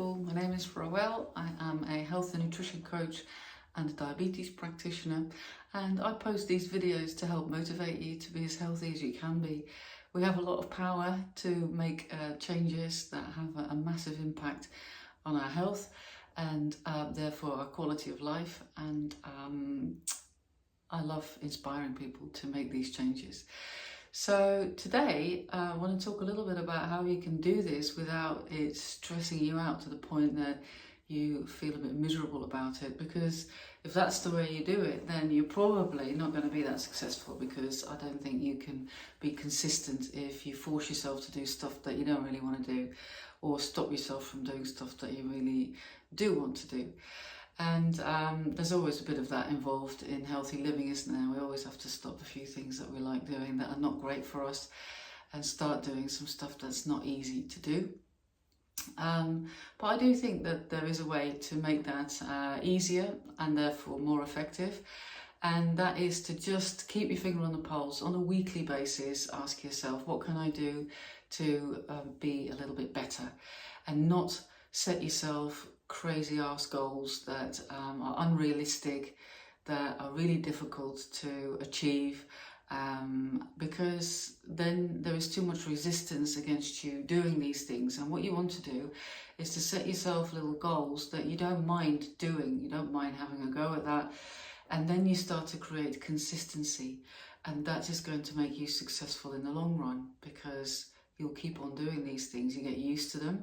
people, my name is Roel. I am a health and nutrition coach and a diabetes practitioner, and I post these videos to help motivate you to be as healthy as you can be. We have a lot of power to make changes that have a massive impact on our health and therefore our quality of life, and I love inspiring people to make these changes. So today I want to talk a little bit about how you can do this without it stressing you out to the point that you feel a bit miserable about it, because if that's the way you do it, then you're probably not going to be that successful, because I don't think you can be consistent if you force yourself to do stuff that you don't really want to do, or stop yourself from doing stuff that you really do want to do. And there's always a bit of that involved in healthy living, isn't there? We always have to stop a few things that we like doing that are not great for us and start doing some stuff that's not easy to do. But I do think that there is a way to make that easier and therefore more effective. And that is to just keep your finger on the pulse on a weekly basis. Ask yourself, what can I do to be a little bit better? And not set yourself crazy ass goals that are unrealistic, that are really difficult to achieve, because then there is too much resistance against you doing these things. And what you want to do is to set yourself little goals that you don't mind doing, you don't mind having a go at that, and then you start to create consistency, and that is going to make you successful in the long run, because you'll keep on doing these things, you get used to them.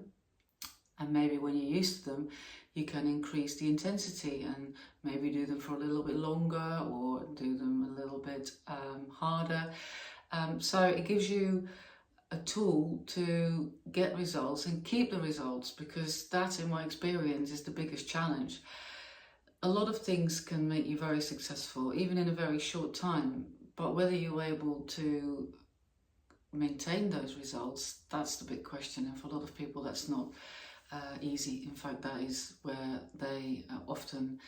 And maybe when you're used to them, you can increase the intensity and maybe do them for a little bit longer, or do them a little bit harder. So it gives you a tool to get results and keep the results, because that, in my experience, is the biggest challenge. A lot of things can make you very successful, even in a very short time, but whether you're able to maintain those results, that's the big question. And for a lot of people, that's not easy. In fact, that is where they often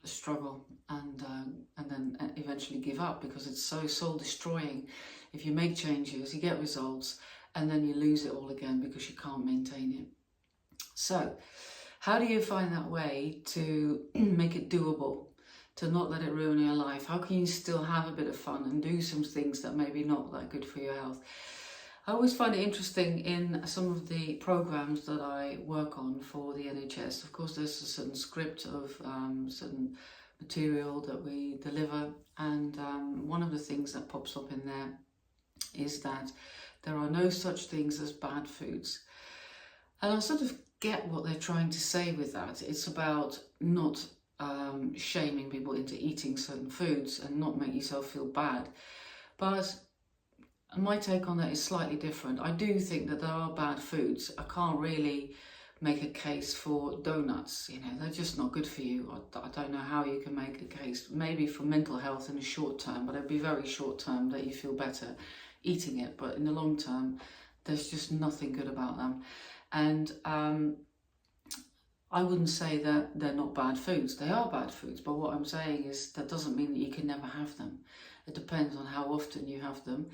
struggle and then eventually give up, because it's so soul destroying. If you make changes, you get results, and then you lose it all again because you can't maintain it. So how do you find that way to make it doable, to not let it ruin your life? How can you still have a bit of fun and do some things that maybe not that good for your health? I always find it interesting in some of the programs that I work on for the NHS. Of course, there's a certain script of certain material that we deliver, and one of the things that pops up in there is that there are no such things as bad foods. And I sort of get what they're trying to say with that. It's about not shaming people into eating certain foods and not make yourself feel bad. But my take on that is slightly different. I do think that there are bad foods. I can't really make a case for donuts. You know, they're just not good for you. I don't know how you can make a case, maybe for mental health in the short term, but it'd be very short term that you feel better eating it. But in the long term, there's just nothing good about them. And I wouldn't say that they're not bad foods. They are bad foods, but what I'm saying is that doesn't mean that you can never have them. It depends on how often you have them.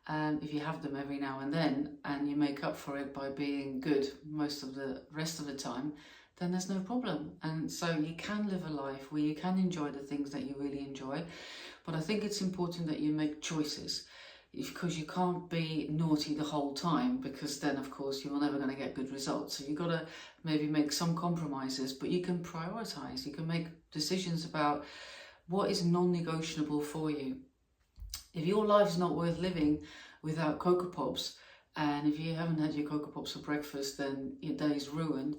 And if you have them every now and then, and you make up for it by being good most of the rest of the time, then there's no problem. And so you can live a life where you can enjoy the things that you really enjoy. But I think it's important that you make choices, because you can't be naughty the whole time, because then, of course, you're never going to get good results. So you've got to maybe make some compromises, but you can prioritize. You can make decisions about what is non-negotiable for you. If your life's not worth living without Cocoa Pops, and if you haven't had your Cocoa Pops for breakfast, then your day's ruined,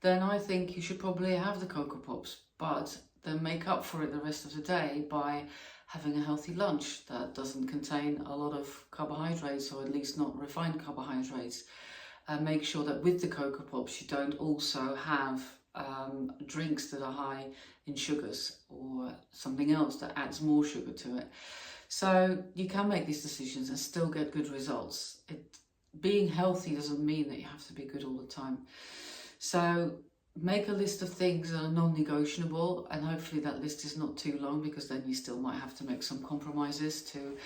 then I think you should probably have the Cocoa Pops, but then make up for it the rest of the day by having a healthy lunch that doesn't contain a lot of carbohydrates, or at least not refined carbohydrates. And make sure that with the Cocoa Pops you don't also have drinks that are high in sugars, or something else that adds more sugar to it. So you can make these decisions and still get good results. Being healthy doesn't mean that you have to be good all the time. So make a list of things that are non-negotiable, and hopefully that list is not too long, because then you still might have to make some compromises to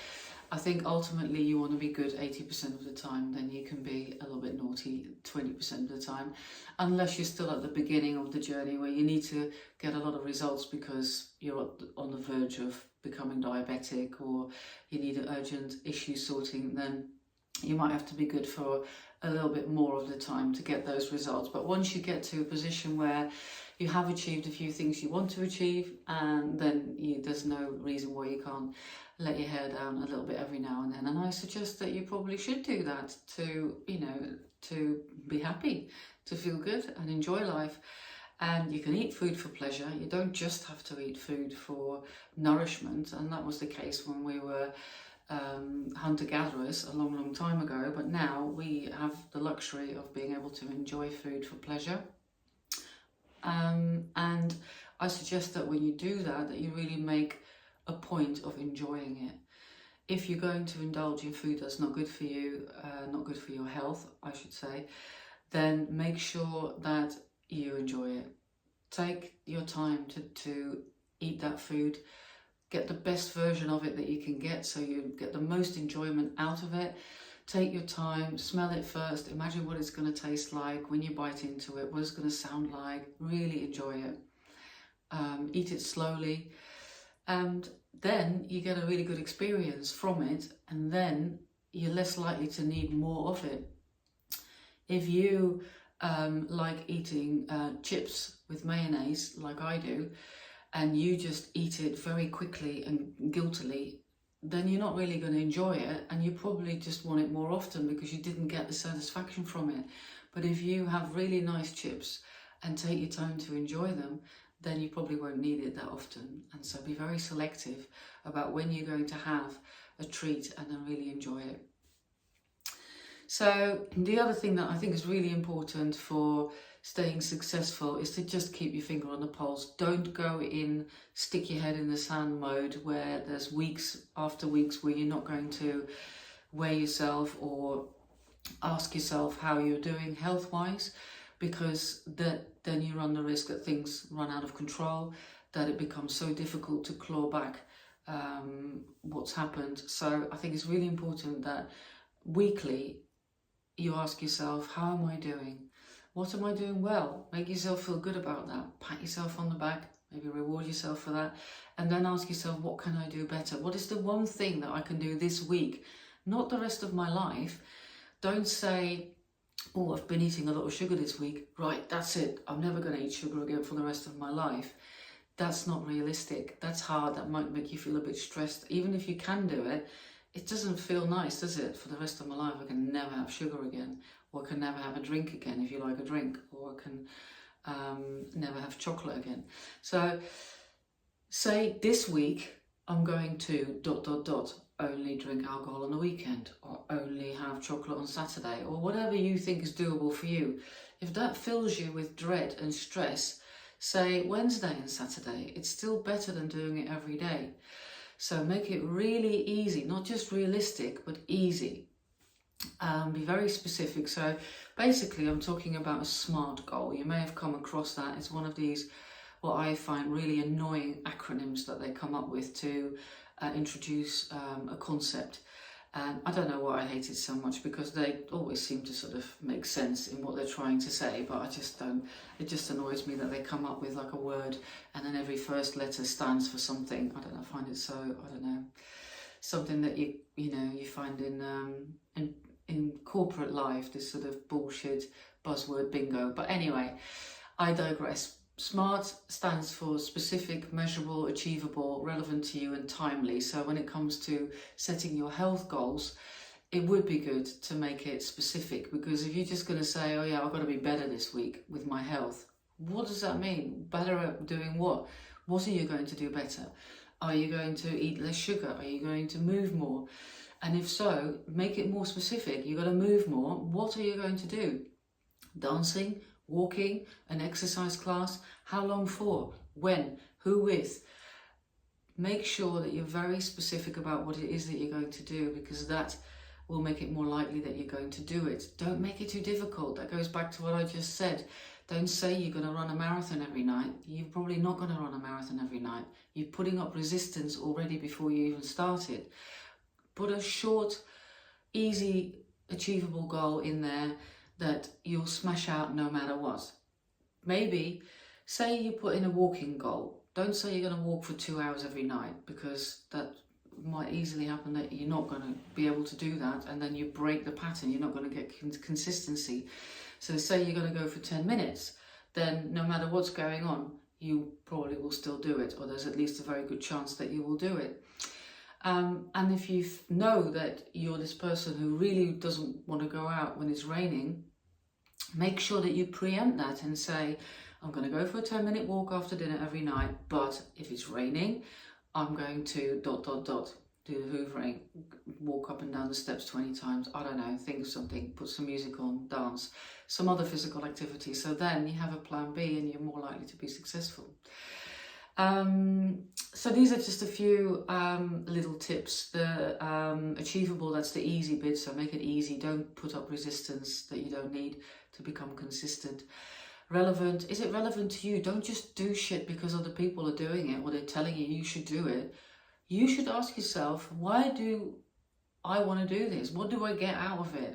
I think ultimately you want to be good 80% of the time, then you can be a little bit naughty 20% of the time, unless you're still at the beginning of the journey where you need to get a lot of results because you're on the verge of becoming diabetic or you need an urgent issue sorting. Then you might have to be good for a little bit more of the time to get those results. But once you get to a position where you have achieved a few things you want to achieve, and then there's no reason why you can't let your hair down a little bit every now and then. And I suggest that you probably should do that to, to be happy, to feel good and enjoy life. And you can eat food for pleasure. You don't just have to eat food for nourishment. And that was the case when we were hunter-gatherers a long time ago. But now we have the luxury of being able to enjoy food for pleasure. And I suggest that when you do that, that you really make a point of enjoying it. If you're going to indulge in food that's not good for you, not good for your health, I should say, then make sure that you enjoy it. Take your time to eat that food. Get the best version of it that you can get so you get the most enjoyment out of it. Take your time, smell it first, imagine what it's going to taste like when you bite into it, what it's going to sound like, really enjoy it. Eat it slowly, and then you get a really good experience from it, and then you're less likely to need more of it. If you like eating chips with mayonnaise, like I do, and you just eat it very quickly and guiltily, then you're not really going to enjoy it, and you probably just want it more often because you didn't get the satisfaction from it. But if you have really nice chips and take your time to enjoy them, then you probably won't need it that often. And so be very selective about when you're going to have a treat and then really enjoy it. So the other thing that I think is really important for staying successful is to just keep your finger on the pulse. Don't go in, stick your head in the sand mode where there's weeks after weeks where you're not going to weigh yourself or ask yourself how you're doing health-wise, because then you run the risk that things run out of control, that it becomes so difficult to claw back what's happened. So I think it's really important that weekly you ask yourself, how am I doing? What am I doing well? Make yourself feel good about that. Pat yourself on the back, maybe reward yourself for that. And then ask yourself, what can I do better? What is the one thing that I can do this week? Not the rest of my life. Don't say, oh, I've been eating a lot of sugar this week. Right, that's it. I'm never going to eat sugar again for the rest of my life. That's not realistic. That's hard. That might make you feel a bit stressed. Even if you can do it, it doesn't feel nice, does it? For the rest of my life, I can never have sugar again, or I can never have a drink again if you like a drink, or I can never have chocolate again. So say this week I'm going to ... only drink alcohol on the weekend, or only have chocolate on Saturday, or whatever you think is doable for you. If that fills you with dread and stress, say Wednesday and Saturday. It's still better than doing it every day. So make it really easy, not just realistic, but easy. Be very specific. So basically I'm talking about a SMART goal. You may have come across that. It's one of these, what I find really annoying acronyms that they come up with to introduce a concept. And I don't know why I hate it so much, because they always seem to sort of make sense in what they're trying to say, but I just don't. It just annoys me that they come up with like a word and then every first letter stands for something. I don't know, I find it so, I don't know, something that you find in corporate life, this sort of bullshit buzzword bingo. But anyway, I digress. SMART stands for specific, measurable, achievable, relevant to you and timely. So when it comes to setting your health goals, it would be good to make it specific, because if you're just going to say, oh yeah, I've got to be better this week with my health, what does that mean? Better at doing what? What are you going to do better? Are you going to eat less sugar? Are you going to move more? And if so, make it more specific. You've got to move more. What are you going to do? Dancing? Walking, an exercise class, how long for, when, who with. Make sure that you're very specific about what it is that you're going to do, because that will make it more likely that you're going to do it. Don't make it too difficult. That goes back to what I just said. Don't say you're going to run a marathon every night. You're probably not going to run a marathon every night. You're putting up resistance already before you even started. Put a short, easy, achievable goal in there that you'll smash out no matter what. Maybe, say you put in a walking goal. Don't say you're going to walk for 2 hours every night, because that might easily happen that you're not going to be able to do that, and then you break the pattern. You're not going to get consistency. So say you're going to go for 10 minutes, then no matter what's going on, you probably will still do it, or there's at least a very good chance that you will do it. And if you know that you're this person who really doesn't want to go out when it's raining, make sure that you preempt that and say, I'm going to go for a 10-minute walk after dinner every night, but if it's raining, I'm going to ... do the hoovering, walk up and down the steps 20 times, I don't know, think of something, put some music on, dance, some other physical activity. So then you have a plan B and you're more likely to be successful. So these are just a few little tips. The achievable, that's the easy bit, so make it easy. Don't put up resistance that you don't need to become consistent. Relevant, is it relevant to you? Don't just do shit because other people are doing it or they're telling you you should do it. You should ask yourself, why do I want to do this? What do I get out of it?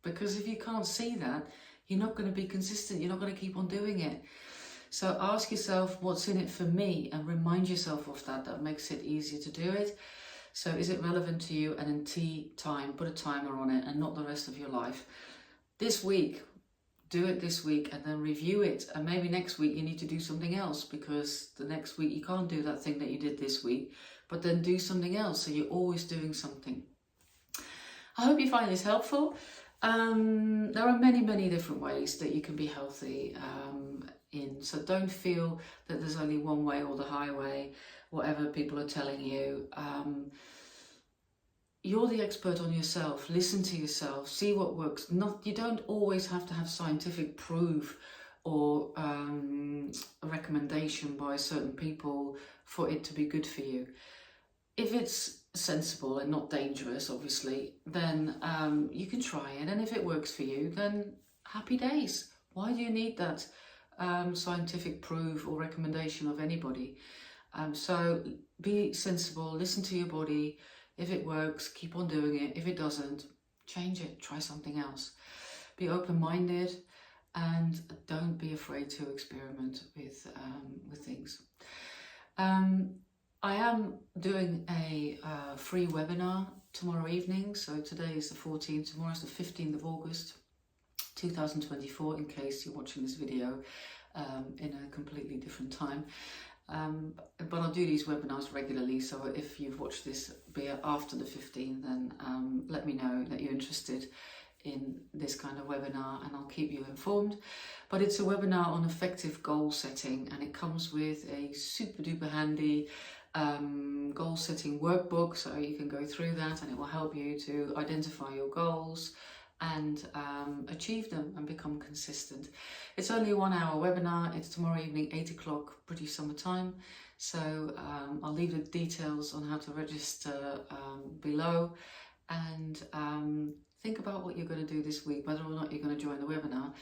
Because if you can't see that, you're not going to be consistent. You're not going to keep on doing it. So ask yourself, what's in it for me? And remind yourself of that. That makes it easier to do it. So is it relevant to you? And in tea time, put a timer on it and not the rest of your life. This week, do it this week and then review it. And maybe next week you need to do something else, because the next week you can't do that thing that you did this week. But then do something else, so you're always doing something. I hope you find this helpful. There are many, many different ways that you can be healthy so don't feel that there's only one way or the highway, whatever people are telling you. You're the expert on yourself. Listen to yourself, see what works. You don't always have to have scientific proof or a recommendation by certain people for it to be good for you. If it's sensible and not dangerous, obviously, then you can try it. And if it works for you, then happy days. Why do you need that scientific proof or recommendation of anybody? So be sensible, listen to your body. If it works, keep on doing it. If it doesn't, change it, try something else. Be open-minded and don't be afraid to experiment with things. I am doing a free webinar tomorrow evening. So today is the 14th, tomorrow is the 15th of August 2024, in case you're watching this video in a completely different time. But I'll do these webinars regularly, so if you've watched this be after the 15th, then let me know that you're interested in this kind of webinar and I'll keep you informed. But it's a webinar on effective goal setting, and it comes with a super duper handy goal setting workbook, so you can go through that and it will help you to identify your goals and achieve them and become consistent. It's only a 1 hour webinar. It's tomorrow evening, 8 o'clock, British summer time. So I'll leave the details on how to register below, and think about what you're going to do this week, whether or not you're going to join the webinar.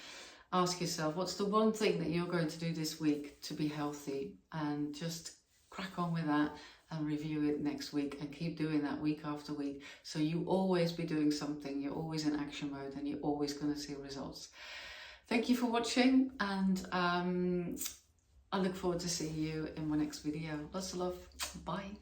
Ask yourself, what's the one thing that you're going to do this week to be healthy, and just crack on with that and review it next week and keep doing that week after week. So you always be doing something, you're always in action mode and you're always going to see results. Thank you for watching, and I look forward to seeing you in my next video. Lots of love. Bye.